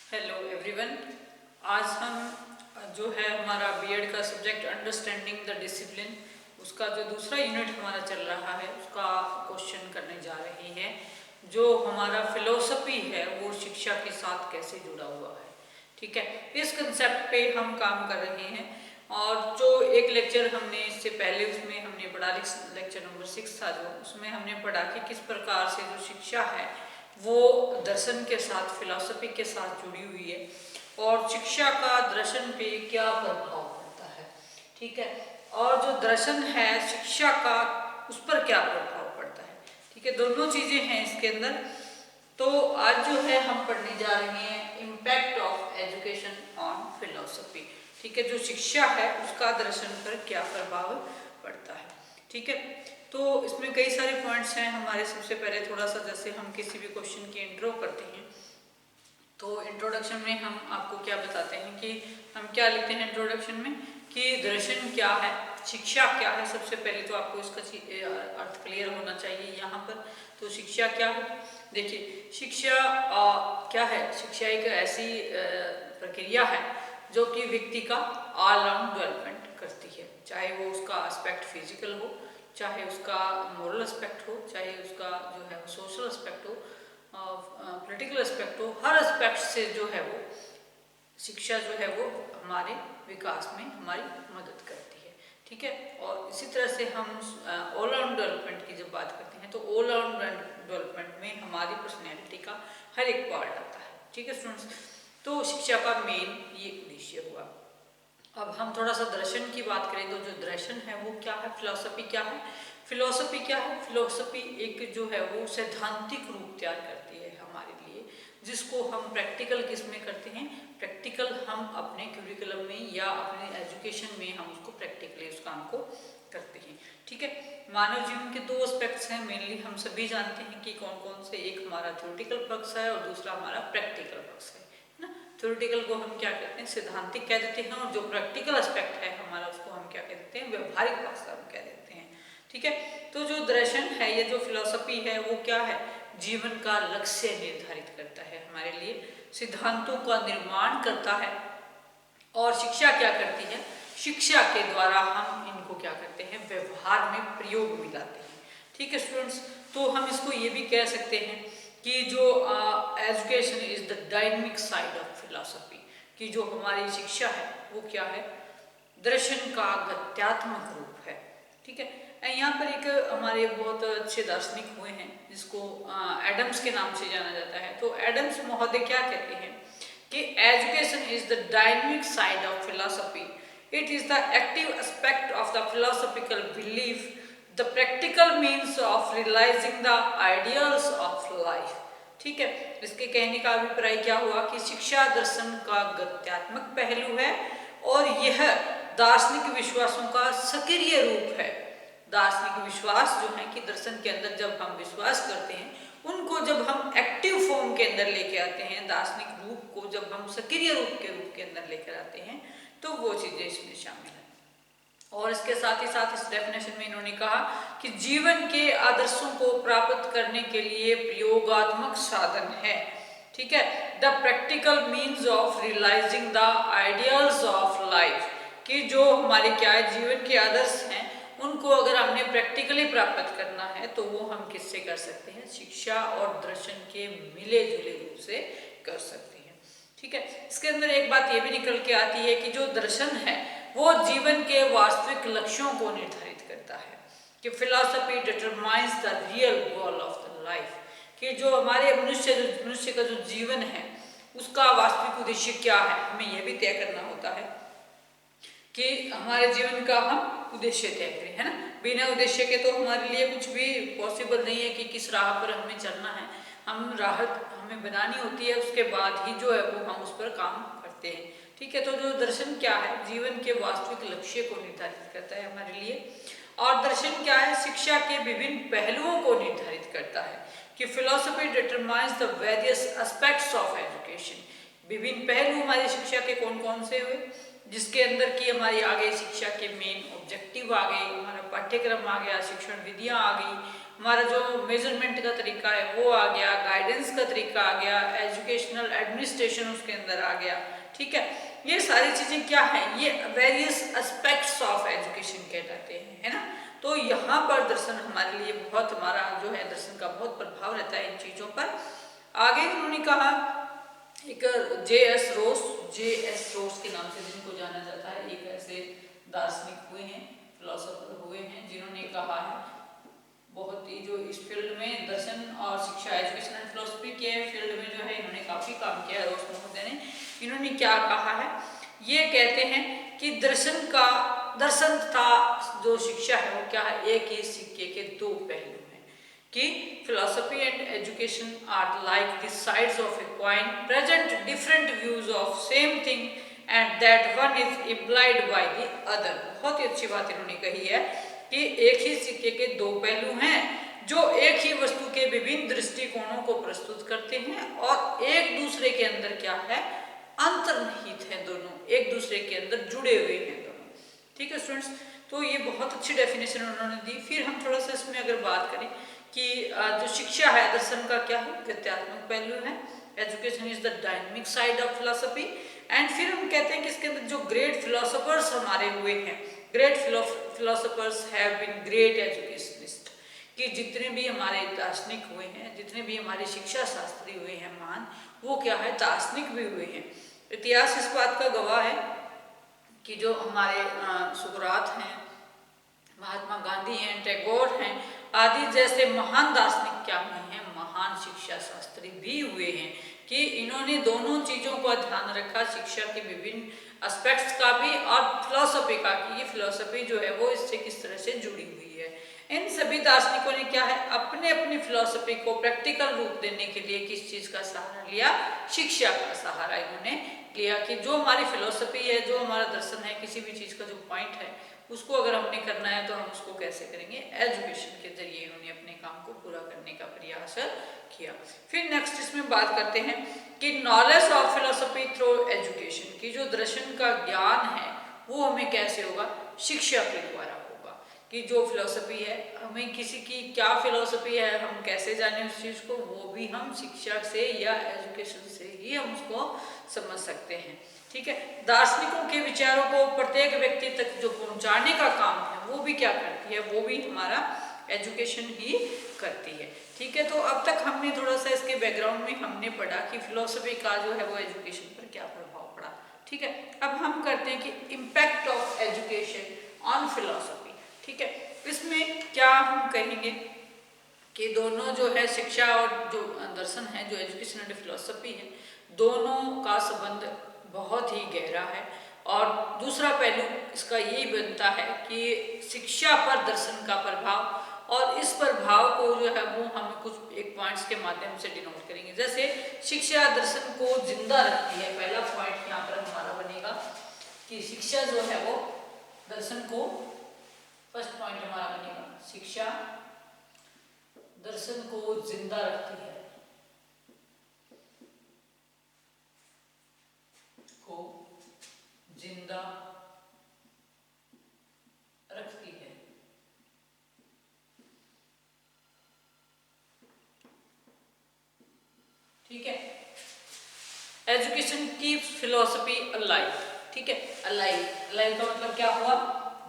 Hello everyone. आज हम जो है हमारा बीएड का सब्जेक्ट अंडरस्टैंडिंग द डिसिप्लिन, उसका जो दूसरा यूनिट हमारा चल रहा है उसका क्वेश्चन करने जा रहे हैं। जो हमारा फिलोसफी है वो शिक्षा के साथ कैसे जुड़ा हुआ है। ठीक है, इस कंसेप्ट पे हम काम कर रहे हैं। और जो एक लेक्चर हमने इससे पहले उसमें हमने पढ़ा, लेक्चर नंबर 6 था, जो उसमें हमने पढ़ा कि किस प्रकार से जो शिक्षा है वो दर्शन के साथ, फिलॉसफी के साथ जुड़ी हुई है और शिक्षा का दर्शन पे क्या प्रभाव पड़ता है। ठीक है, और जो दर्शन है शिक्षा का उस पर क्या प्रभाव पड़ता है। ठीक है, दोनों चीजें हैं इसके अंदर। तो आज जो है हम पढ़ने जा रहे हैं impact of education on philosophy. ठीक है, जो शिक्षा है उसका दर्शन पर क्या प्रभाव पड़ता है। ठीक है, तो इसमें कई सारे पॉइंट्स हैं हमारे। सबसे पहले थोड़ा सा, जैसे हम किसी भी क्वेश्चन की इंट्रो करते हैं तो इंट्रोडक्शन में हम आपको क्या बताते हैं कि हम क्या लिखते हैं इंट्रोडक्शन में कि दर्शन क्या है, शिक्षा क्या है। सबसे पहले तो आपको इसका अर्थ क्लियर होना चाहिए यहाँ पर। तो शिक्षा क्या है, देखिए शिक्षा क्या है। शिक्षा एक ऐसी प्रक्रिया है जो कि व्यक्ति का ऑल राउंड डेवलपमेंट करती है, चाहे वो उसका एस्पेक्ट फिजिकल हो, चाहे उसका मोरल एस्पेक्ट हो, चाहे उसका जो है सोशल एस्पेक्ट हो, पॉलिटिकल एस्पेक्ट हो। हर एस्पेक्ट से जो है वो शिक्षा जो है वो हमारे विकास में हमारी मदद करती है। ठीक है, और इसी तरह से हम ऑल राउंड डेवलपमेंट की जब बात करते हैं तो ऑल राउंड डेवलपमेंट में हमारी पर्सनैलिटी का हर एक पार्ट आता है। ठीक है स्टूडेंट्स, तो शिक्षा का मेन ये उद्देश्य हुआ। अब हम थोड़ा सा दर्शन की बात करें तो जो दर्शन है वो क्या है, फिलॉसफी क्या है। फिलॉसफी क्या है, फिलॉसफी एक जो है वो सैद्धांतिक रूप तैयार करती है हमारे लिए, जिसको हम प्रैक्टिकल किस में करते हैं, प्रैक्टिकल हम अपने क्यूरिकुलम में या अपने एजुकेशन में हम उसको प्रैक्टिकली उस काम को करते हैं। ठीक है, मानव जीवन के दो एस्पेक्ट्स हैं मेनली, हम सभी जानते हैं कि कौन कौन से। एक हमारा थ्योरेटिकल पक्ष है और दूसरा हमारा प्रैक्टिकल पक्ष है ना। थ्योरेटिकल को हम क्या कहते हैं, सिद्धांतिक कह देते हैं, और जो प्रैक्टिकल एस्पेक्ट है हमारा उसको हम क्या कह देते हैं, व्यवहारिक पक्ष हम कह देते हैं। ठीक है, तो जो दर्शन है, ये जो फिलॉसफी है वो क्या है, जीवन का लक्ष्य निर्धारित करता है हमारे लिए, सिद्धांतों का निर्माण करता है। और शिक्षा क्या करती है, शिक्षा के द्वारा हम इनको क्या करते हैं, व्यवहार में प्रयोग में लाते हैं। ठीक है स्टूडेंट्स, तो हम इसको ये भी कह सकते हैं कि जो education is the dynamic side of philosophy, कि जो हमारी शिक्षा है वो क्या है, दर्शन का गत्यात्मक रूप है। ठीक है, यहाँ पर एक हमारे बहुत अच्छे दार्शनिक हुए हैं जिसको एडम्स के नाम से जाना जाता है। तो एडम्स महोदय क्या कहते हैं कि education is the dynamic side of philosophy, it is the active aspect of the philosophical belief, the practical means of realising the ideals of life. ठीक है, इसके कहने का अभिप्राय क्या हुआ कि शिक्षा दर्शन का गत्यात्मक पहलू है और यह दार्शनिक विश्वासों का सक्रिय रूप है। दार्शनिक विश्वास जो है कि दर्शन के अंदर जब हम विश्वास करते हैं, उनको जब हम एक्टिव फॉर्म के अंदर लेके आते हैं, दार्शनिक रूप को जब हम सक्रिय रूप के अंदर लेकर आते हैं, तो वो चीजें इसमें शामिल है। और इसके साथ ही साथ इस डेफिनेशन में इन्होंने कहा कि जीवन के आदर्शों को प्राप्त करने के लिए प्रयोगात्मक साधन है। ठीक है, the practical means of realising the ideals of life, कि जो हमारे क्या है, जीवन के आदर्श हैं, उनको अगर हमने प्रैक्टिकली प्राप्त करना है तो वो हम किससे कर सकते हैं, शिक्षा और दर्शन के मिले जुले रूप से कर सकते हैं। ठीक है, इसके अंदर एक बात ये भी निकल के आती है कि जो दर्शन है वो जीवन के वास्तविक लक्ष्यों को निर्धारित करता है, कि philosophy determines the real goal of the life, कि जो हमारे मनुष्य का जो जीवन है उसका वास्तविक उद्देश्य क्या है, हमें यह भी तय करना होता है कि हमारे जीवन का हम उद्देश्य तय करें, है ना। बिना उद्देश्य के तो हमारे लिए कुछ भी पॉसिबल नहीं है कि किस राह पर हमें चलना है। हम राह हमें बनानी होती है, उसके बाद ही जो है वो हम उस पर काम करते हैं। ठीक है, तो जो दर्शन क्या है, जीवन के वास्तविक लक्ष्य को निर्धारित करता है हमारे लिए। और दर्शन क्या है, शिक्षा के विभिन्न पहलुओं को निर्धारित करता है, कि philosophy determines the various aspects of education. विभिन्न पहलू हमारी शिक्षा के कौन कौन से हुए, जिसके अंदर की हमारी आगे शिक्षा के मेन ऑब्जेक्टिव आ गए, हमारा पाठ्यक्रम आ गया, शिक्षण विधियां आ गई, हमारा जो मेजरमेंट का तरीका है वो आ गया, गाइडेंस का तरीका आ गया, एजुकेशनल एडमिनिस्ट्रेशन उसके अंदर आ गया। ठीक है, ये सारी चीजें क्या है, ये वेरियस एस्पेक्ट्स ऑफ एजुकेशन कहलाते हैं, है ना। तो यहाँ पर दर्शन हमारे लिए बहुत, हमारा जो है दर्शन का बहुत प्रभाव रहता है इन चीजों पर। आगे उन्होंने कहा एक जे.एस. रोस के नाम से जिनको जाना जाता है, एक ऐसे दार्शनिक हुए हैं, फिलोसोफर हुए हैं, जिन्होंने कहा है बहुत ही, जो इस फील्ड में दर्शन और शिक्षा, एजुकेशन एंड फिलोसफी के फील्ड में जो है इन्होंने काफी काम किया है। रोस महोदय ने, इन्होंने क्या कहा है, ये कहते हैं कि दर्शन तथा जो शिक्षा है वो क्या है, एक ही सिक्के के दो पहलू हैं, कि philosophy and education are like the sides of a coin, present different views of same thing and that one is implied by the other. बहुत ही अच्छी बात इन्होंने कही है कि एक ही सिक्के के दो पहलू हैं, जो एक ही वस्तु के विभिन्न दृष्टिकोणों को प्रस्तुत करते हैं और एक दूसरे के अंदर क्या है, अंतर्निहित है, दोनों एक दूसरे के अंदर जुड़े हुए हैं दोनों। ठीक है स्टूडेंट्स, तो ये बहुत अच्छी डेफिनेशन उन्होंने दी। फिर हम थोड़ा सा इसमें अगर बात करें कि जो शिक्षा है दर्शन का क्या है, गत्यात्मक पहलू है, education is the dynamic side of philosophy. And फिर हम कहते हैं कि इसके अंदर जो ग्रेट फिलोसोफर्स हमारे हुए हैं, great philosophers have been great educationist, कि जितने भी हमारे दार्शनिक हुए हैं, जितने भी हमारे शिक्षा शास्त्री हुए हैं महान, वो क्या है, दार्शनिक भी हुए हैं। इतिहास इस बात का गवाह है कि जो हमारे सुकरात हैं, महात्मा गांधी हैं, टैगोर हैं, आदि जैसे महान दार्शनिक क्या हुए हैं, महान शिक्षा शास्त्री भी हुए हैं, कि इन्होंने दोनों चीजों का ध्यान रखा, शिक्षा के विभिन्न एस्पेक्ट्स का भी और फिलोसफी का, कि ये फिलोसफी जो है वो इससे किस तरह से जुड़ी हुई है। इन सभी दार्शनिकों ने क्या है, अपने अपनी फिलोसफी को प्रैक्टिकल रूप देने के लिए किस चीज का सहारा लिया, शिक्षा का सहारा इन्होंने लिया, कि जो हमारी फिलोसफी है, जो हमारा दर्शन है, किसी भी चीज का जो पॉइंट है उसको अगर हमने करना है तो हम उसको कैसे करेंगे, एजुकेशन के जरिए इन्होंने अपने काम को पूरा करने का प्रयास किया। फिर नेक्स्ट इसमें बात करते हैं कि knowledge of philosophy through education, की जो दर्शन का ज्ञान है वो हमें कैसे होगा, शिक्षा के द्वारा होगा, कि जो फिलोसफी है, हमें किसी की क्या फिलोसफी है, हम कैसे जाने उस चीज को, वो भी हम शिक्षा से या एजुकेशन से ही हम उसको समझ सकते हैं। ठीक है, दार्शनिकों के विचारों को प्रत्येक व्यक्ति तक जो पहुंचाने का काम है वो भी क्या करती है, वो भी हमारा एजुकेशन ही करती है। ठीक है, तो अब तक हमने थोड़ा सा इसके बैकग्राउंड में हमने पढ़ा कि फिलोसफी का जो है वो एजुकेशन पर क्या प्रभाव पड़ा। ठीक है, अब हम करते हैं कि impact of education on philosophy. ठीक है, इसमें क्या हम कहेंगे कि दोनों जो है शिक्षा और जो दर्शन है, जो एजुकेशन एंड फिलोसफी है, दोनों का संबंध बहुत ही गहरा है। और दूसरा पहलू इसका यही बनता है कि शिक्षा पर दर्शन का प्रभाव, और इस प्रभाव को जो है वो हम कुछ एक पॉइंट्स के माध्यम से डिनोट करेंगे। जैसे शिक्षा दर्शन को जिंदा रखती है, पहला पॉइंट यहाँ पर हमारा बनेगा कि शिक्षा जो है वो दर्शन को, फर्स्ट पॉइंट हमारा बनेगा, शिक्षा दर्शन को जिंदा रखती है, को जिंदा रखती है। ठीक है, एजुकेशन कीप्स फिलोसफी अलाइव। ठीक है, अलाइव, अलाइव का मतलब क्या हुआ,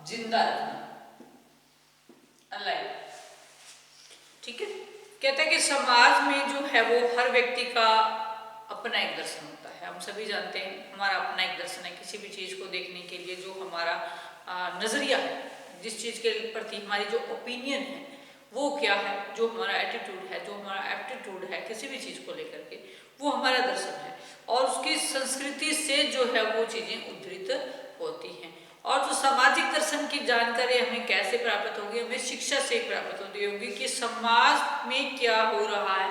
जिंदा रखना, अलाइव। ठीक है, कहते हैं कि समाज में जो है वो हर व्यक्ति का अपना एक दर्शन होता है। हम सभी जानते हैं हमारा अपना एक दर्शन है, किसी भी चीज को देखने के लिए जो हमारा नजरिया है, जिस चीज के प्रति हमारी जो ओपिनियन है वो क्या है, जो हमारा एटीट्यूड है, जो हमारा एप्टीट्यूड है किसी भी चीज को लेकर के, वो हमारा दर्शन है। और उसकी संस्कृति से जो है वो चीजें उद्धृत होती हैं। और जो सामाजिक दर्शन की जानकारी हमें कैसे प्राप्त होगी, हमें शिक्षा से प्राप्त होगी कि समाज में क्या हो रहा है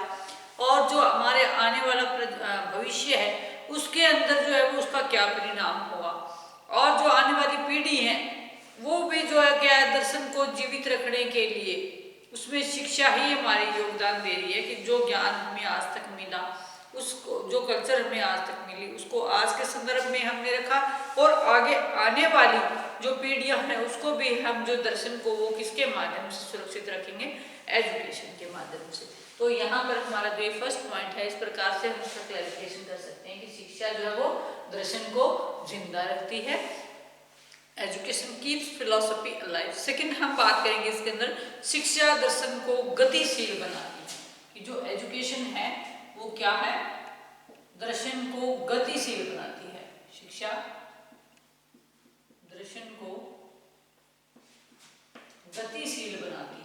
और जो हमारे आने वाला भविष्य है उसके अंदर जो है वो उसका क्या परिणाम होगा। और जो आने वाली पीढ़ी है वो भी जो है क्या है, दर्शन को जीवित रखने के लिए उसमें शिक्षा ही हमारी योगदान दे रही है, कि जो ज्ञान हमें आज तक मिला उसको जो कल्चर हमें आज तक मिली उसको आज के संदर्भ में हमने रखा, और आगे आने वाली जो पीढ़ियां हैं उसको भी हम जो दर्शन को वो किसके माध्यम से सुरक्षित रखेंगे, एजुकेशन के माध्यम से। तो यहाँ पर हमारा जो फर्स्ट पॉइंट है, इस प्रकार से हम इसका क्लैरिफिकेशन कर सकते हैं कि शिक्षा जो है वो दर्शन को जिंदा रखती है। Education keeps philosophy alive. Second हम बात करेंगे इसके अंदर, शिक्षा दर्शन को गतिशील बनाती है, कि जो एजुकेशन है वो क्या है, दर्शन को गतिशील बनाती है। शिक्षा दर्शन को गतिशील बनाती है।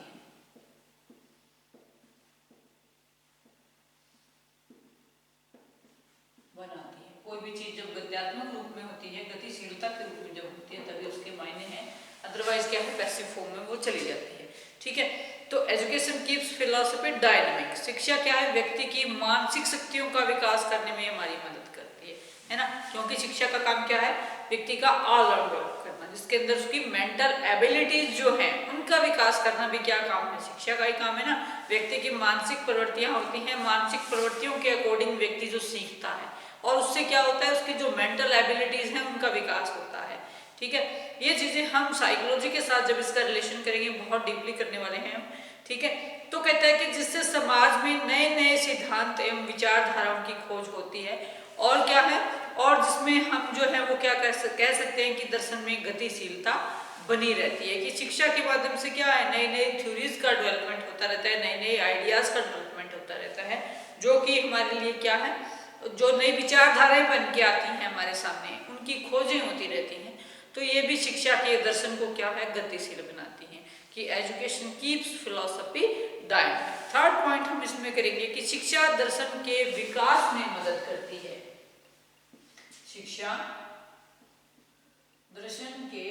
कोई भी चीज जब गत्यात्मक रूप में होती है, गतिशीलता के रूप में जब होती है, तभी उसके मायने हैं, अदरवाइज क्या है, पैसिव फॉर्म में वो चली जाती है। ठीक है, तो एजुकेशन कीप्स फिलॉसफी डायनामिक। शिक्षा क्या है, व्यक्ति की मानसिक शक्तियों का विकास करने में हमारी मदद करती है ना, क्योंकि शिक्षा का काम क्या है, व्यक्ति का ऑलराउंड डेवलप करना, जिसके अंदर उसकी मेंटल एबिलिटीज जो है उनका विकास करना भी क्या काम है, शिक्षा का ही काम है ना। व्यक्ति की मानसिक प्रवृत्तियां होती हैं, मानसिक प्रवृत्तियों के अकॉर्डिंग व्यक्ति जो सीखता है, और उससे क्या होता है, उसकी जो मेंटल एबिलिटीज हैं उनका विकास होता है। ठीक है, ये चीजें हम साइकोलॉजी के साथ जब इसका रिलेशन करेंगे, बहुत डीपली करने वाले हैं हम। ठीक है, तो कहता है कि जिससे समाज में नए नए सिद्धांत एवं विचारधाराओं की खोज होती है, और क्या है, और जिसमें हम जो है वो क्या कह सकते हैं कि दर्शन में गतिशीलता बनी रहती है, कि शिक्षा के माध्यम से क्या है, नई नई थ्योरीज का डेवलपमेंट होता रहता है, नए नए आइडियाज का डेवलपमेंट होता रहता है, जो कि हमारे लिए क्या है, जो नई विचारधाराएं बन के आती हैं हमारे सामने, उनकी खोजें होती रहती हैं। तो ये भी शिक्षा के दर्शन को क्या है, गतिशील बनाती हैं, कि education keeps philosophy dynamic. Third point हम इसमें करेंगे कि शिक्षा दर्शन के विकास में मदद करती है। शिक्षा दर्शन के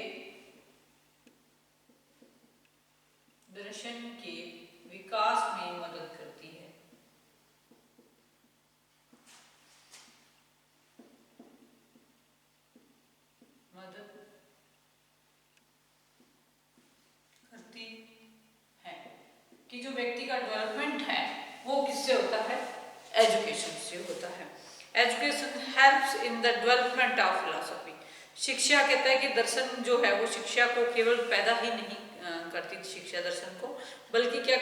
विकास में मदद करती है। कि जो व्यक्ति का डेवलपमेंट है वो किससे होता है, एजुकेशन से होता है। Education helps in the development of philosophy. शिक्षा कहता है कि दर्शन जो है वो शिक्षा को केवल पैदा ही नहीं करती, शिक्षा दर्शन को, बल्कि क्या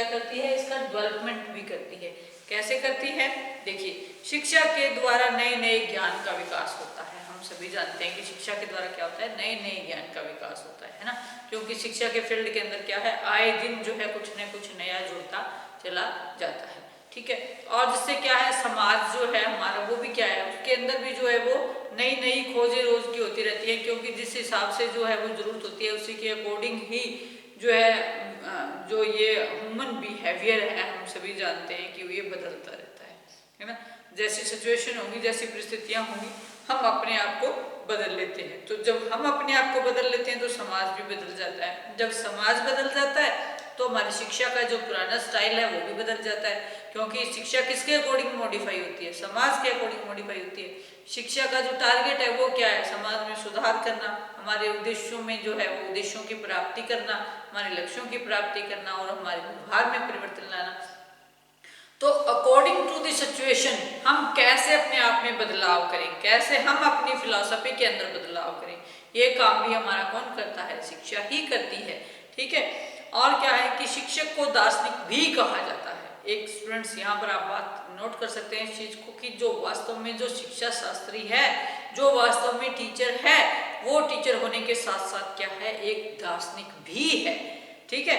करती है, इसका डेवलपमेंट भी करती है। कैसे करती है, देखिए, शिक्षा के द्वारा नए नए ज्ञान का विकास होता है। हम सभी जानते हैं कि शिक्षा के द्वारा क्या होता है, नए नए ज्ञान का विकास होता है ना, क्योंकि शिक्षा के फील्ड के अंदर क्या है, आए दिन जो है कुछ न कुछ नया जुड़ता चला जाता है। ठीक है, और जिससे क्या है, समाज जो है हमारा वो भी क्या है, उसके अंदर भी जो है वो नई नई खोजें रोज की होती रहती है, क्योंकि जिस हिसाब से जो है वो जरूरत होती है उसी के अकॉर्डिंग ही जो है जो ये ह्यूमन बिहेवियर है, हम सभी जानते हैं कि ये बदलता रहता है ना। जैसी सिचुएशन होगी, जैसी परिस्थितियां होंगी, हम अपने आप को बदल लेते हैं। तो जब हम अपने आप को बदल लेते हैं तो समाज भी बदल जाता है। जब समाज बदल जाता है तो हमारी शिक्षा का जो पुराना स्टाइल है वो भी बदल जाता है, क्योंकि शिक्षा किसके अकॉर्डिंग मॉडिफाई होती है, समाज के अकॉर्डिंग मॉडिफाई होती है। शिक्षा का जो टारगेट है वो क्या है, समाज में सुधार करना, हमारे उद्देश्यों में जो है वो उद्देश्यों की प्राप्ति करना, हमारे लक्ष्यों की प्राप्ति करना और हमारे व्यवहार में परिवर्तन लाना। तो अकॉर्डिंग टू द सिचुएशन हम कैसे अपने आप में बदलाव करें, कैसे हम अपनी फिलॉसफी के अंदर बदलाव करें, ये काम भी हमारा कौन करता है, शिक्षा ही करती है। ठीक है, और क्या है कि शिक्षक को दार्शनिक भी कहा जाता है। एक स्टूडेंट्स यहाँ पर आप बात नोट कर सकते हैं इस चीज को, कि जो वास्तव में जो शिक्षा शास्त्री है, जो वास्तव में टीचर है, वो टीचर होने के साथ साथ क्या है, एक दार्शनिक भी है। ठीक है,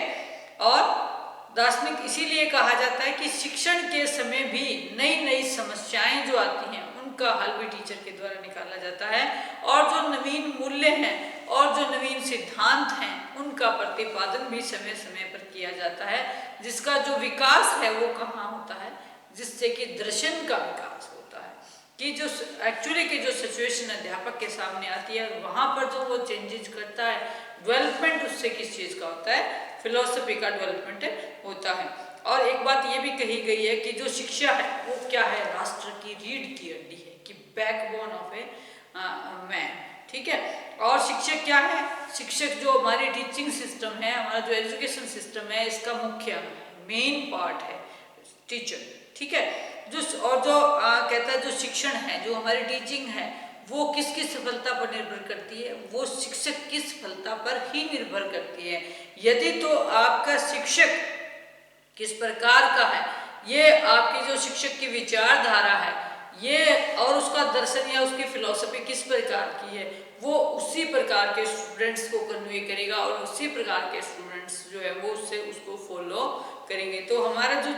और दार्शनिक इसीलिए कहा जाता है कि शिक्षण के समय भी नई नई समस्याएं जो आती हैं उनका हल भी टीचर के द्वारा निकाला जाता है, और जो नवीन मूल्य हैं और जो नवीन सिद्धांत हैं उनका प्रतिपादन भी समय समय पर किया जाता है, जिसका जो विकास है वो कहाँ होता है, जिससे कि दर्शन का विकास होता है, कि जो एक्चुअली की जो सिचुएशन अध्यापक के सामने आती है वहाँ पर जो वो चेंजेस करता है, डेवलपमेंट उससे किस चीज़ का होता है, फिलॉसफी का डेवलपमेंट होता है। और एक बात ये भी कही गई है कि जो शिक्षा है वो क्या है, राष्ट्र की रीढ़ की हड्डी है, कि बैकबोन ऑफ ए मैन। ठीक है, और शिक्षक क्या है, शिक्षक जो हमारी टीचिंग सिस्टम है, हमारा जो एजुकेशन सिस्टम है, इसका मुख्य मेन पार्ट है टीचर। ठीक है, कहता है जो शिक्षण है, जो हमारी टीचिंग है, वो किसकी सफलता पर निर्भर करती है, वो शिक्षक की सफलता पर ही निर्भर करती है। यदि तो आपका शिक्षक किस प्रकार का है, ये आपकी जो शिक्षक की विचारधारा है ये और उसका दर्शन या उसकी फिलॉसफी किस प्रकार की है, वो उसी प्रकार के स्टूडेंट्स को कन्वे करेगा और उसी प्रकार के स्टूडेंट्स जो है वो उसको फॉलो करेंगे। तो हमारा जो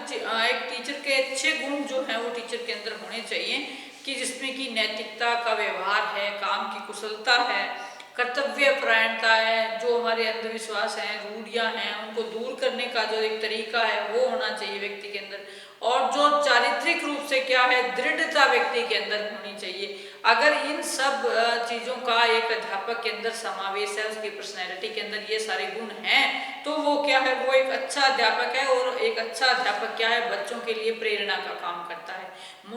एक टीचर के अच्छे गुण जो हैं वो टीचर के अंदर होने चाहिए कि जिसमें कि नैतिकता का व्यवहार है, काम की कुशलता है, कर्तव्य परायणता है, जो हमारे अंधविश्वास हैं, रूढ़ियां हैं, उनको दूर करने का जो एक तरीका है वो होना चाहिए व्यक्ति के अंदर, और जो चारित्रिक रूप से क्या है दृढ़ता व्यक्ति के अंदर होनी चाहिए। अगर इन सब चीज़ों का एक अध्यापक के अंदर समावेश है, उसकी पर्सनैलिटी के अंदर ये सारे गुण हैं, तो वो क्या है, वो एक अच्छा अध्यापक है। और एक अच्छा अध्यापक क्या है, बच्चों के लिए प्रेरणा का काम करता है,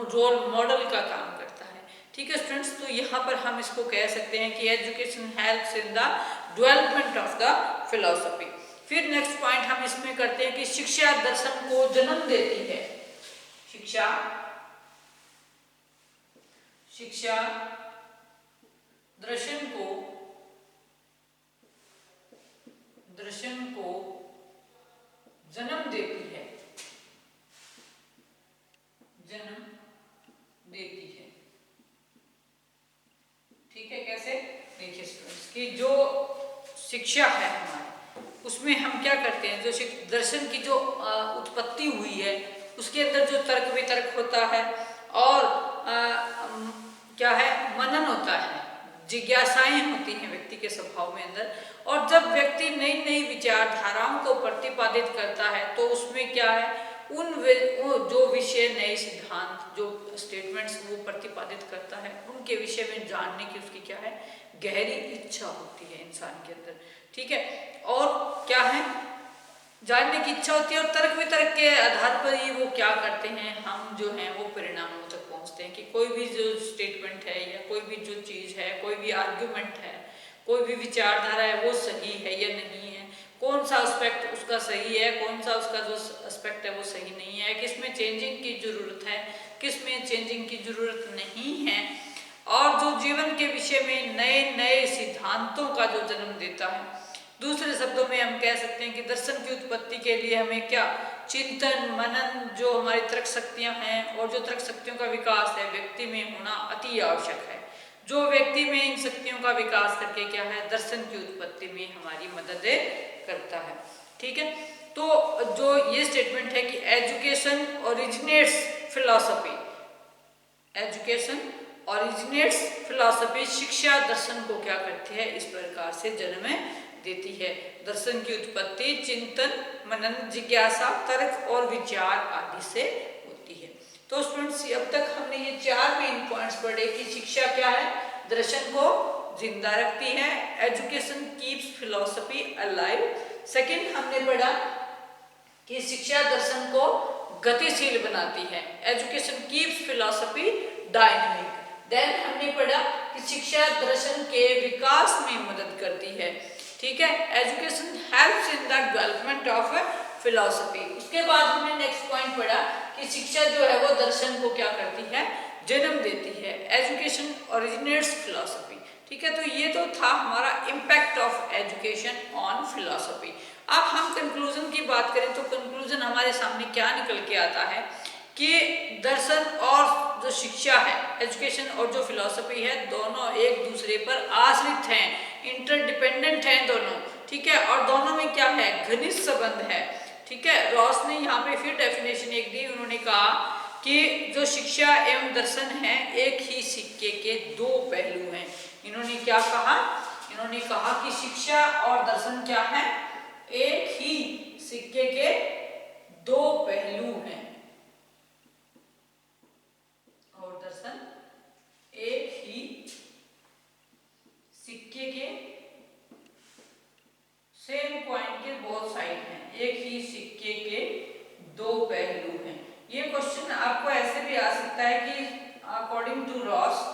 रोल मॉडल का काम करता है। ठीक है स्टूडेंट्स, तो यहाँ पर हम इसको कह सकते हैं कि education helps in the development of the philosophy. फिर नेक्स्ट पॉइंट हम इसमें करते हैं कि शिक्षा दर्शन को जन्म देती है। शिक्षा दर्शन को जन्म देती है, ठीक है। कैसे, देखिए स्टूडेंट्स कि जो शिक्षा है हमारी, उसमें हम क्या करते हैं, जो दर्शन की जो उत्पत्ति हुई है उसके अंदर जो तर्क वितर्क होता है और क्या है, मनन होता है, जिज्ञासाएं होती हैं व्यक्ति के स्वभाव में अंदर। और जब व्यक्ति नई नई विचारधाराओं को प्रतिपादित करता है तो उसमें क्या है, जो विषय, नए सिद्धांत, जो स्टेटमेंट्स वो प्रतिपादित करता है, उनके विषय में जानने की उसकी क्या है, गहरी इच्छा होती है इंसान के अंदर। ठीक है, और क्या है, जानने की इच्छा होती है, और तर्क वितर्क के आधार पर ही वो क्या करते हैं, हम जो हैं वो परिणामों तक पहुंचते हैं कि कोई भी जो स्टेटमेंट है या कोई भी जो चीज़ है, कोई भी आर्ग्यूमेंट है, कोई भी विचारधारा है, वो सही है या नहीं है, कौन सा एस्पेक्ट उसका सही है, कौन सा उसका जो एस्पेक्ट है वो सही नहीं है, किस में चेंजिंग की जरूरत है, किस में चेंजिंग की जरूरत नहीं है, और जो जीवन के विषय में नए नए सिद्धांतों का जो जन्म देता है। दूसरे शब्दों में हम कह सकते हैं कि दर्शन की उत्पत्ति के लिए हमें क्या, चिंतन, मनन, जो हमारी तर्क शक्तियां हैं और जो तर्क शक्तियों का विकास है व्यक्ति में होना अति आवश्यक है। जो व्यक्ति में इन शक्तियों का विकास करके क्या है, दर्शन की उत्पत्ति में हमारी मदद करता है। ठीक है, तो जो ये स्टेटमेंट है कि education originates philosophy, education originates philosophy, शिक्षा दर्शन को क्या करती है, इस प्रकार से जन्म देती है। दर्शन की उत्पत्ति चिंतन, मनन, जिज्ञासा, तर्क और विचार आदि से होती है। तो स्टूडेंट्स, अब तक हमने ये 4 मेन पॉइंट्स पढ़े कि शिक्षा क्या है, दर्शन को जिंदा रखती है, education keeps philosophy alive. Second हमने पढ़ा कि शिक्षा दर्शन को गतिशील बनाती है, education keeps philosophy dynamic. Then हमने पढ़ा कि शिक्षा दर्शन के विकास में मदद करती है। ठीक है, education helps in the development of philosophy. उसके बाद हमने नेक्स्ट पॉइंट पढ़ा कि शिक्षा जो है वो दर्शन को क्या करती है, जन्म देती है, एजुकेशन ओरिजिनेट्स फिलॉसफी। ठीक है, तो ये तो था हमारा impact of education on philosophy. अब हम कंक्लूजन की बात करें तो कंक्लूजन हमारे सामने क्या निकल के आता है कि दर्शन और जो शिक्षा है, एजुकेशन और जो फिलॉसफी है, दोनों एक दूसरे पर आश्रित हैं, इंटरडिपेंडेंट हैं दोनों। ठीक है, और दोनों में क्या है, घनिष्ठ संबंध है। ठीक है, रॉस ने यहाँ पे फिर डेफिनेशन एक दी, उन्होंने कहा कि जो शिक्षा एवं दर्शन है एक ही सिक्के के 2 पहलू हैं। इन्होंने क्या कहा, इन्होंने कहा कि शिक्षा और दर्शन क्या है, एक ही सिक्के के 2 पहलू हैं, और दर्शन एक ही सिक्के के, सेम कॉइन के बोथ साइड हैं, एक ही सिक्के के 2 पहलू हैं। ये क्वेश्चन आपको ऐसे भी आ सकता है कि अकॉर्डिंग टू रॉस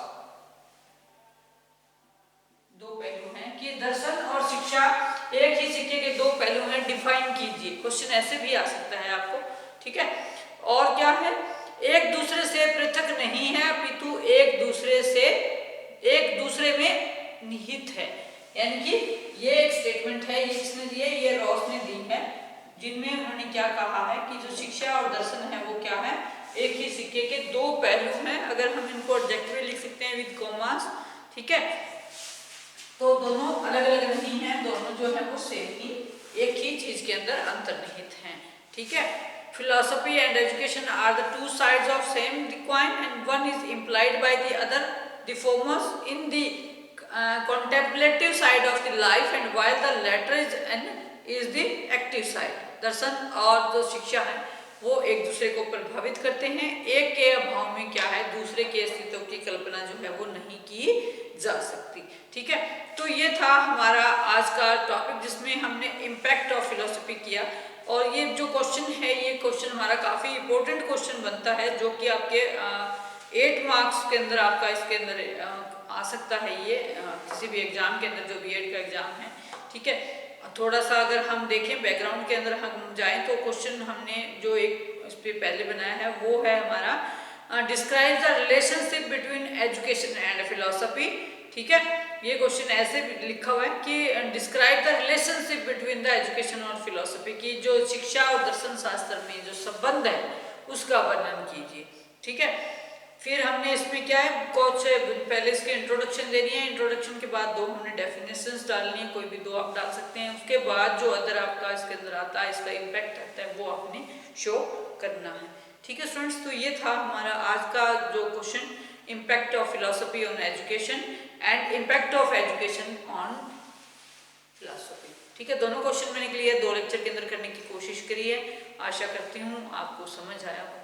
2 पहलू हैं, कि दर्शन और शिक्षा एक ही सिक्के के 2 पहलू हैं, डिफाइन कीजिए। क्वेश्चन ऐसे भी आ सकता है आपको। ठीक है, और क्या है, एक दूसरे एक दूसरे में निहित है। यानी कि ये एक स्टेटमेंट है, ये किसने दी है, ये रॉस ने दी है, जिनमें उन्होंने क्या कहा है कि जो शिक्षा और दर्शन है वो क्या है, एक ही सिक्के के दो पहलू हैं। अगर हम इनको एडजेक्टिव लिख सकते हैं विद कॉमास, ठीक है, तो दोनों अलग अलग नहीं है, दोनों जो है वो सेम ही एक ही चीज के अंदर अंतर्निहित हैं, ठीक है। Philosophy and education are the two sides of same coin and one is implied by the other. The foremost in the contemplative side of the life and while the latter is the active side. दर्शन और जो शिक्षा है वो एक दूसरे को प्रभावित करते हैं। एक के अभाव में क्या है, दूसरे के अस्तित्व की कल्पना जो है वो नहीं की जा सकती, ठीक है। तो ये था हमारा आज का टॉपिक जिसमें हमने इम्पैक्ट ऑफ फिलोसफी किया। और ये जो क्वेश्चन है, ये क्वेश्चन हमारा काफ़ी इंपॉर्टेंट क्वेश्चन बनता है, जो कि आपके 8 मार्क्स के अंदर आपका इसके अंदर आ सकता है। ये किसी भी एग्जाम के अंदर, जो बीएड का एग्जाम है, ठीक है। थोड़ा सा अगर हम देखें बैकग्राउंड के अंदर हम जाएं तो क्वेश्चन हमने जो एक इस पर पहले बनाया है वो है हमारा describe the relationship between education and philosophy, ठीक है। ये क्वेश्चन ऐसे लिखा हुआ है कि describe the relationship between the education और फिलोसफी, की जो शिक्षा और दर्शन शास्त्र में जो संबंध है उसका वर्णन कीजिए, ठीक है। फिर हमने इसमें क्या है, कुछ पहले इसके इंट्रोडक्शन देनी है, इंट्रोडक्शन के बाद 2 हमने डेफिनेशंस डालनी है, कोई भी 2 आप डाल सकते हैं। उसके बाद जो अदर आपका इसके अंदर आता है, इसका इम्पैक्ट आता है, वो आपने शो करना है, ठीक है स्टूडेंट्स। तो ये था हमारा आज का जो question, impact of philosophy on education and impact of education on philosophy, ठीक है। दोनों क्वेश्चन मैंने क्लियर 2 लेक्चर के अंदर करने की कोशिश करी है। आशा करती हूँ आपको समझ आया हो।